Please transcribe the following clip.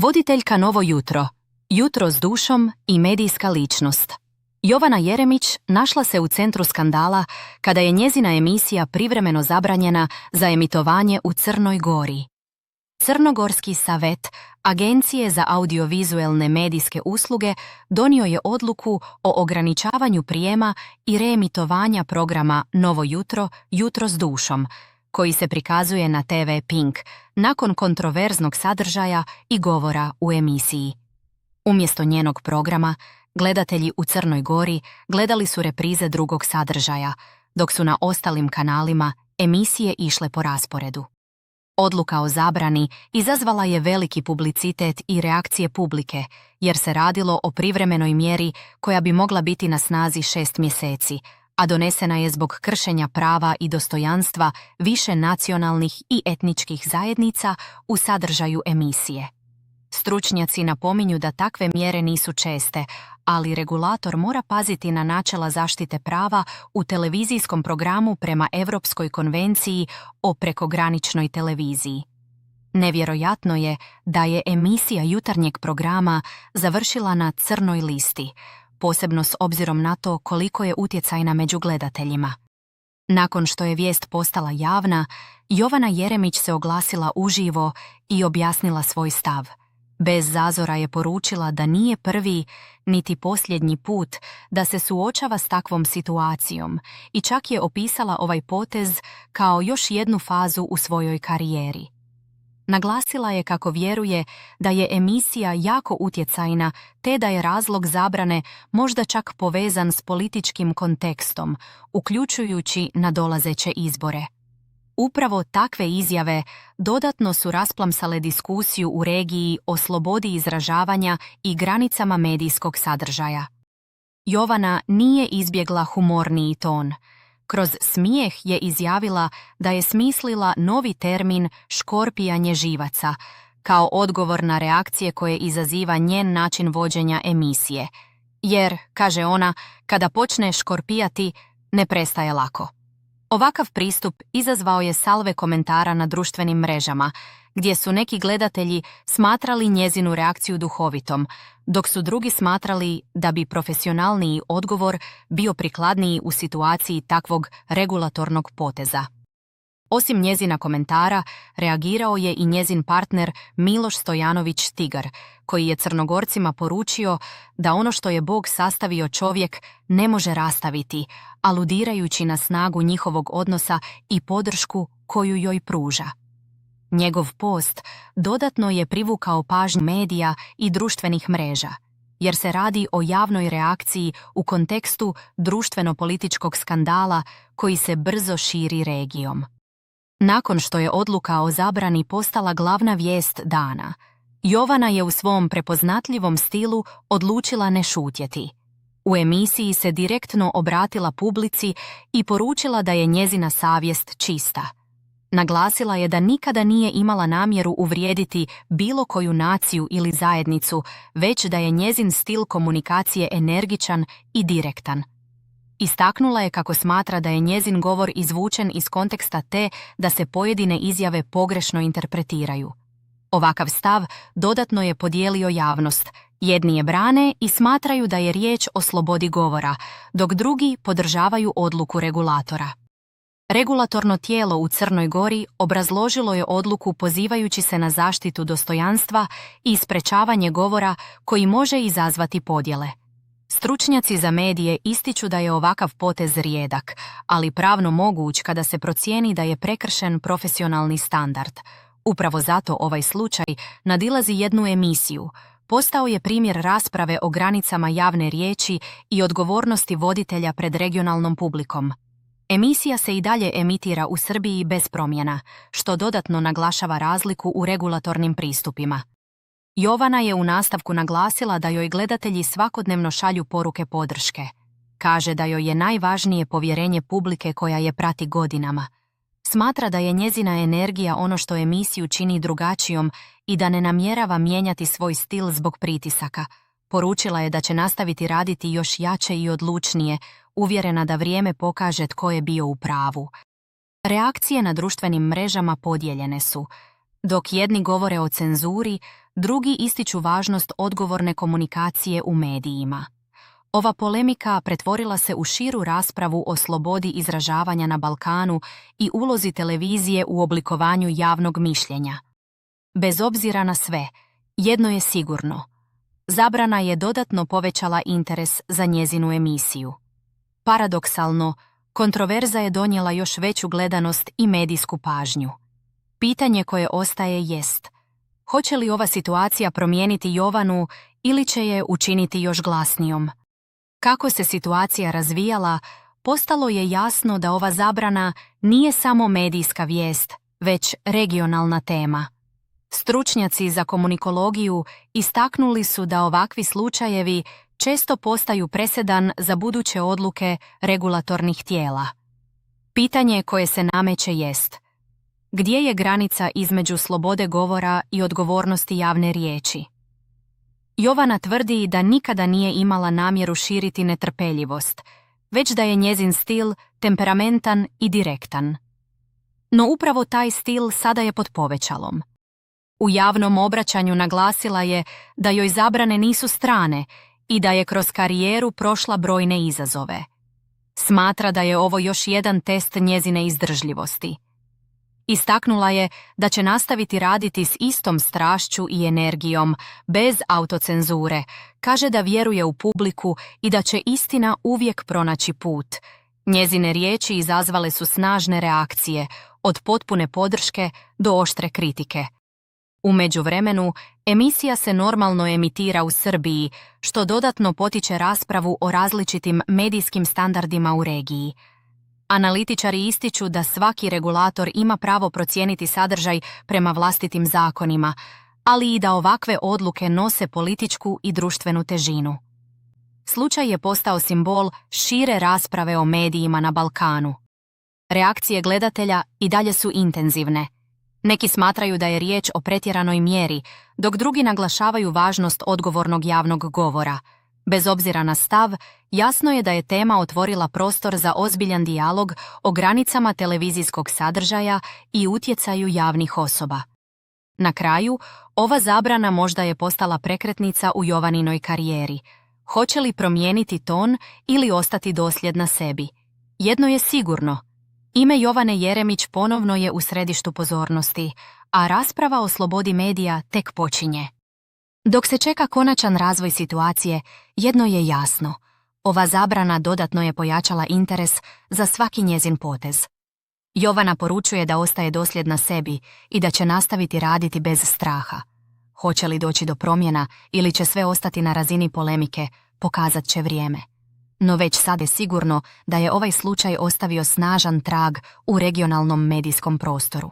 Voditeljka Novo jutro, Jutro s dušom i medijska ličnost. Jovana Jeremić našla se u centru skandala kada je njezina emisija privremeno zabranjena za emitovanje u Crnoj Gori. Crnogorski savet Agencije za audiovizualne medijske usluge donio je odluku o ograničavanju prijema i reemitovanja programa Novo jutro, Jutro s dušom, koji se prikazuje na TV Pink nakon kontroverznog sadržaja i govora u emisiji. Umjesto njenog programa, gledatelji u Crnoj Gori gledali su reprize drugog sadržaja, dok su na ostalim kanalima emisije išle po rasporedu. Odluka o zabrani izazvala je veliki publicitet i reakcije publike, jer se radilo o privremenoj mjeri koja bi mogla biti na snazi 6 mjeseci, a donesena je zbog kršenja prava i dostojanstva više nacionalnih i etničkih zajednica u sadržaju emisije. Stručnjaci napominju da takve mjere nisu česte, ali regulator mora paziti na načela zaštite prava u televizijskom programu prema Europskoj konvenciji o prekograničnoj televiziji. Nevjerojatno je da je emisija jutarnjeg programa završila na crnoj listi, posebno s obzirom na to koliko je utjecajna među gledateljima. Nakon što je vijest postala javna, Jovana Jeremić se oglasila uživo i objasnila svoj stav. Bez zazora je poručila da nije prvi niti posljednji put da se suočava s takvom situacijom i čak je opisala ovaj potez kao još jednu fazu u svojoj karijeri. Naglasila je kako vjeruje da je emisija jako utjecajna te da je razlog zabrane možda čak povezan s političkim kontekstom, uključujući nadolazeće izbore. Upravo takve izjave dodatno su rasplamsale diskusiju u regiji o slobodi izražavanja i granicama medijskog sadržaja. Jovana nije izbjegla humorniji ton. Kroz smijeh je izjavila da je smislila novi termin škorpijanje živaca, kao odgovor na reakcije koje izaziva njen način vođenja emisije. Jer, kaže ona, kada počne škorpijati, ne prestaje lako. Ovakav pristup izazvao je salve komentara na društvenim mrežama, gdje su neki gledatelji smatrali njezinu reakciju duhovitom, dok su drugi smatrali da bi profesionalniji odgovor bio prikladniji u situaciji takvog regulatornog poteza. Osim njezina komentara, reagirao je i njezin partner Miloš Stojanović Tigar, koji je Crnogorcima poručio da ono što je Bog sastavio čovjek ne može rastaviti, aludirajući na snagu njihovog odnosa i podršku koju joj pruža. Njegov post dodatno je privukao pažnju medija i društvenih mreža, jer se radi o javnoj reakciji u kontekstu društveno-političkog skandala koji se brzo širi regijom. Nakon što je odluka o zabrani postala glavna vijest dana, Jovana je u svom prepoznatljivom stilu odlučila ne šutjeti. U emisiji se direktno obratila publici i poručila da je njezina savjest čista. Naglasila je da nikada nije imala namjeru uvrijediti bilo koju naciju ili zajednicu, već da je njezin stil komunikacije energičan i direktan. Istaknula je kako smatra da je njezin govor izvučen iz konteksta te da se pojedine izjave pogrešno interpretiraju. Ovakav stav dodatno je podijelio javnost. Jedni je brane i smatraju da je riječ o slobodi govora, dok drugi podržavaju odluku regulatora. Regulatorno tijelo u Crnoj Gori obrazložilo je odluku pozivajući se na zaštitu dostojanstva i sprečavanje govora koji može izazvati podjele. Stručnjaci za medije ističu da je ovakav potez rijedak, ali pravno moguć kada se procijeni da je prekršen profesionalni standard. Upravo zato ovaj slučaj nadilazi jednu emisiju. Postao je primjer rasprave o granicama javne riječi i odgovornosti voditelja pred regionalnom publikom. Emisija se i dalje emitira u Srbiji bez promjena, što dodatno naglašava razliku u regulatornim pristupima. Jovana je u nastavku naglasila da joj gledatelji svakodnevno šalju poruke podrške. Kaže da joj je najvažnije povjerenje publike koja je prati godinama. Smatra da je njezina energija ono što emisiju čini drugačijom i da ne namjerava mijenjati svoj stil zbog pritisaka. Poručila je da će nastaviti raditi još jače i odlučnije, uvjerena da vrijeme pokaže tko je bio u pravu. Reakcije na društvenim mrežama podijeljene su. Dok jedni govore o cenzuri, drugi ističu važnost odgovorne komunikacije u medijima. Ova polemika pretvorila se u širu raspravu o slobodi izražavanja na Balkanu i ulozi televizije u oblikovanju javnog mišljenja. Bez obzira na sve, jedno je sigurno. Zabrana je dodatno povećala interes za njezinu emisiju. Paradoksalno, kontroverza je donijela još veću gledanost i medijsku pažnju. Pitanje koje ostaje jest: hoće li ova situacija promijeniti Jovanu ili će je učiniti još glasnijom? Kako se situacija razvijala, postalo je jasno da ova zabrana nije samo medijska vijest, već regionalna tema. Stručnjaci za komunikologiju istaknuli su da ovakvi slučajevi često postaju presedan za buduće odluke regulatornih tijela. Pitanje koje se nameće jest: gdje je granica između slobode govora i odgovornosti javne riječi? Jovana tvrdi da nikada nije imala namjeru širiti netrpeljivost, već da je njezin stil temperamentan i direktan. No upravo taj stil sada je pod povećalom. U javnom obraćanju naglasila je da joj zabrane nisu strane i da je kroz karijeru prošla brojne izazove. Smatra da je ovo još jedan test njezine izdržljivosti. Istaknula je da će nastaviti raditi s istom strašću i energijom, bez autocenzure. Kaže da vjeruje u publiku i da će istina uvijek pronaći put. Njezine riječi izazvale su snažne reakcije, od potpune podrške do oštre kritike. U međuvremenu, emisija se normalno emitira u Srbiji, što dodatno potiče raspravu o različitim medijskim standardima u regiji. Analitičari ističu da svaki regulator ima pravo procijeniti sadržaj prema vlastitim zakonima, ali i da ovakve odluke nose političku i društvenu težinu. Slučaj je postao simbol šire rasprave o medijima na Balkanu. Reakcije gledatelja i dalje su intenzivne. Neki smatraju da je riječ o pretjeranoj mjeri, dok drugi naglašavaju važnost odgovornog javnog govora. Bez obzira na stav, jasno je da je tema otvorila prostor za ozbiljan dijalog o granicama televizijskog sadržaja i utjecaju javnih osoba. Na kraju, ova zabrana možda je postala prekretnica u Jovaninoj karijeri. Hoće li promijeniti ton ili ostati dosljedna sebi? Jedno je sigurno: ime Jovane Jeremić ponovno je u središtu pozornosti, a rasprava o slobodi medija tek počinje. Dok se čeka konačan razvoj situacije, jedno je jasno: ova zabrana dodatno je pojačala interes za svaki njezin potez. Jovana poručuje da ostaje dosljedna sebi i da će nastaviti raditi bez straha. Hoće li doći do promjena ili će sve ostati na razini polemike, pokazat će vrijeme. No već sad je sigurno da je ovaj slučaj ostavio snažan trag u regionalnom medijskom prostoru.